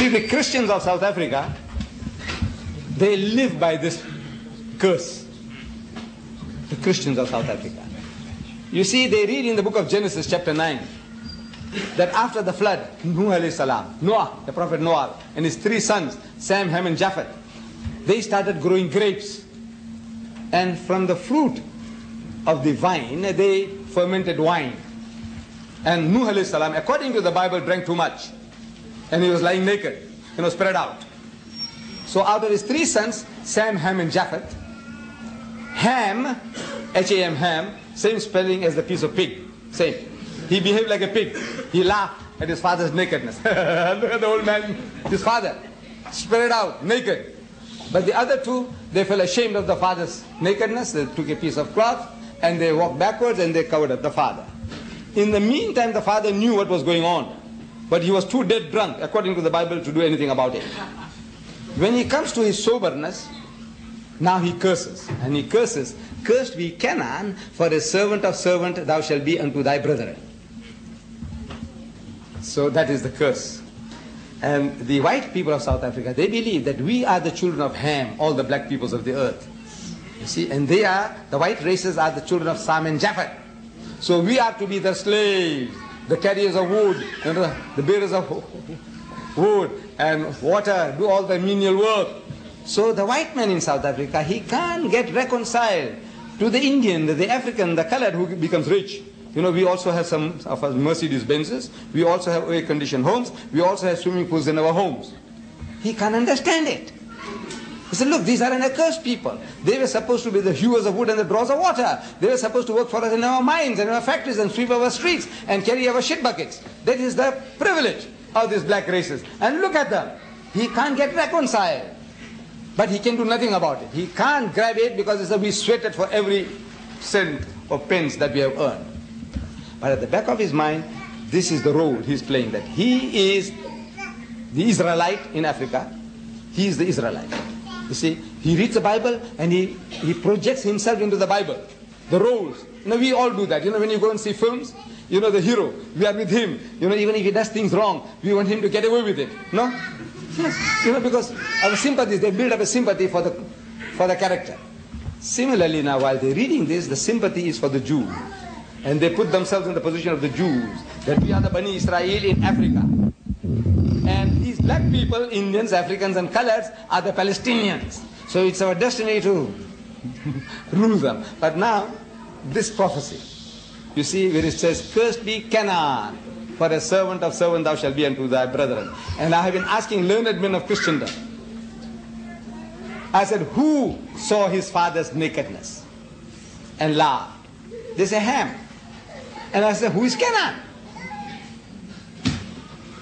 See, the Christians of South Africa, they live by this curse. The Christians of South Africa. You see, they read in the book of Genesis chapter 9 that after the flood, Noah, the prophet Noah, and his 3 sons, Sam, Ham, and Japheth, they started growing grapes. And from the fruit of the vine, they fermented wine. And Nuh alayhi salam, according to the Bible, drank too much. And he was lying naked, spread out. So out of his 3 sons, Sam, Ham, and Japheth, Ham, H-A-M, Ham, same spelling as the piece of pig. Same. He behaved like a pig. He laughed at his father's nakedness. Look at the old man, his father, spread out, naked. But the other 2, they felt ashamed of the father's nakedness. They took a piece of cloth and they walked backwards and they covered up the father. In the meantime, the father knew what was going on. But he was too dead drunk, according to the Bible, to do anything about it. When he comes to his soberness, now he curses. And he curses, "Cursed be Canaan, for a servant of servant thou shalt be unto thy brethren." So that is the curse. And the white people of South Africa, they believe that we are the children of Ham, all the black peoples of the earth. You see, and they are, the white races are the children of Sam and Japheth. So we are to be the slaves, the carriers of wood, the bearers of wood and water, do all the menial work. So the white man in South Africa, he can't get reconciled to the Indian, the African, the colored who becomes rich. We also have some of our Mercedes Benzes. We also have air-conditioned homes. We also have swimming pools in our homes. He can't understand it. He said, look, these are an accursed people. They were supposed to be the hewers of wood and the drawers of water. They were supposed to work for us in our mines and our factories and sweep our streets and carry our shit buckets. That is the privilege of these black races. And look at them. He can't get reconciled. But he can do nothing about it. He can't grab it because we sweated for every cent or pence that we have earned. But at the back of his mind, this is the role he's playing, that he is the Israelite in Africa. He is the Israelite. You see, he reads the Bible and he projects himself into the Bible. The roles. We all do that. When you go and see films, the hero, we are with him. Even if he does things wrong, we want him to get away with it. No? Yes. Because our sympathies, they build up a sympathy for the character. Similarly now, while they're reading this, the sympathy is for the Jews. And they put themselves in the position of the Jews, that we are the Bani Israel in Africa. And these black people, Indians, Africans and coloreds, are the Palestinians. So it's our destiny to rule them. But now, this prophecy, you see where it says, "Cursed be Canaan, for a servant of servant thou shalt be unto thy brethren." And I have been asking learned men of Christendom. I said, who saw his father's nakedness and laughed? They say, Ham. And I said, who is Canaan?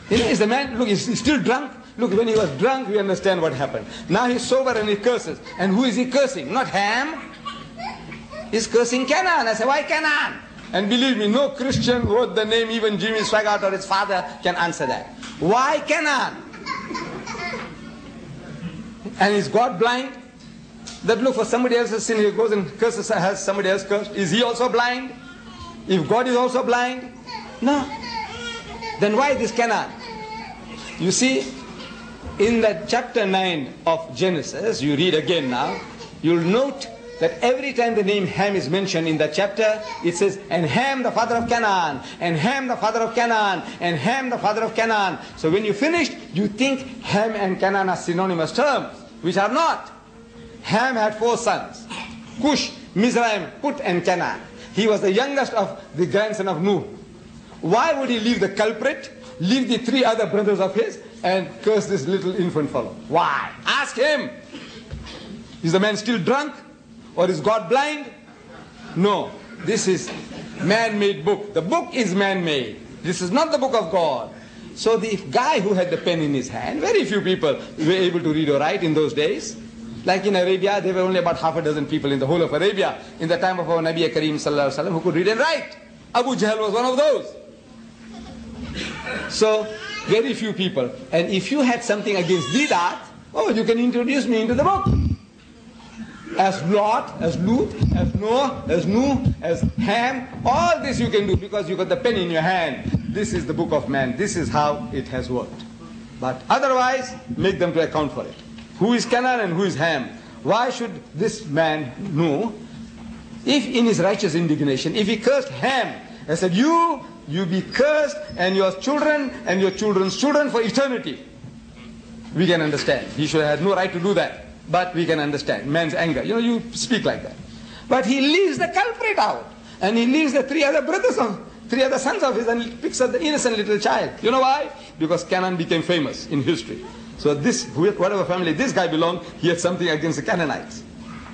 Is the man, look, he's still drunk. Look, when he was drunk, we understand what happened. Now he's sober and he curses. And who is he cursing? Not Ham. He's cursing Canaan. I said, why Canaan? And believe me, no Christian wrote the name, even Jimmy Swaggart or his father can answer that. Why Canaan? And is God blind? That look, for somebody else's sin, he goes and curses, has somebody else cursed. Is he also blind? If God is also blind? No. Then why this Canaan? You see, in that chapter 9 of Genesis, you read again now, you'll note that every time the name Ham is mentioned in that chapter, it says, and Ham the father of Canaan, and Ham the father of Canaan, and Ham the father of Canaan. So when you finish, you think Ham and Canaan are synonymous terms, which are not. Ham had 4 sons, Cush, Mizraim, Put and Canaan. He was the youngest of the grandson of Nuh. Why would he leave the culprit, leave the 3 other brothers of his, and curse this little infant fellow? Why? Ask him. Is the man still drunk? Or is God blind? No. This is man-made book. The book is man-made. This is not the book of God. So the guy who had the pen in his hand, very few people were able to read or write in those days. Like in Arabia, there were only about half a dozen people in the whole of Arabia in the time of our Nabi Kareem Sallallahu Alaihi Wasallam who could read and write. Abu Jahl was one of those. So, very few people. And if you had something against Deedat, oh, you can introduce me into the book. As Lot, as Lut, as Noah, as Nuh, as Ham, all this you can do because you got the pen in your hand. This is the book of man. This is how it has worked. But otherwise, make them to account for it. Who is Canaan and who is Ham? Why should this man know? If in his righteous indignation, if he cursed Ham and said, you be cursed and your children and your children's children for eternity, we can understand. He should have had no right to do that. But we can understand man's anger. You speak like that. But he leaves the culprit out. And he leaves the three other sons of his, and he picks up the innocent little child. You know why? Because Canaan became famous in history. So this, whatever family this guy belonged, he had something against the Canaanites.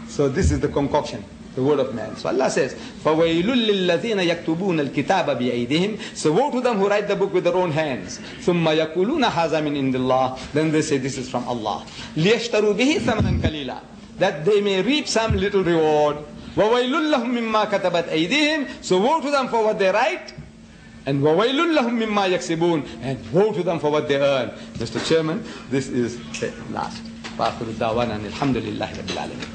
So this is the concoction, the word of man. So Allah says, فَوَيْلٌ لِلَّذِينَ يَكْتُبُونَ الْكِتَابَ بِأَيْدِهِمْ. So woe to them who write the book with their own hands. ثُمَّ يَقُولُونَ هَذَا مِنْ عِنْدِ اللَّهِ. Then they say, this is from Allah. لِيَشْتَرُوا بِهِ ثَمَنًا قَلِيلًا. That they may reap some little reward. وَوَيْلٌ لَهُم مِّمَّا كَتَبَتْ أَيْدِيهِمْ. So woe to them for what they write. And وَوَيْلٌ لَهُم مِّمَّا يَكْسِبُونَ. And woe to them for what they earn. Mr. Chairman, this is the last. وَآخِرُ الدَّعْوَانَ أَنِ الْحَمْدُ لِلَّهِ رَبِّ الْعَالَمِينَ.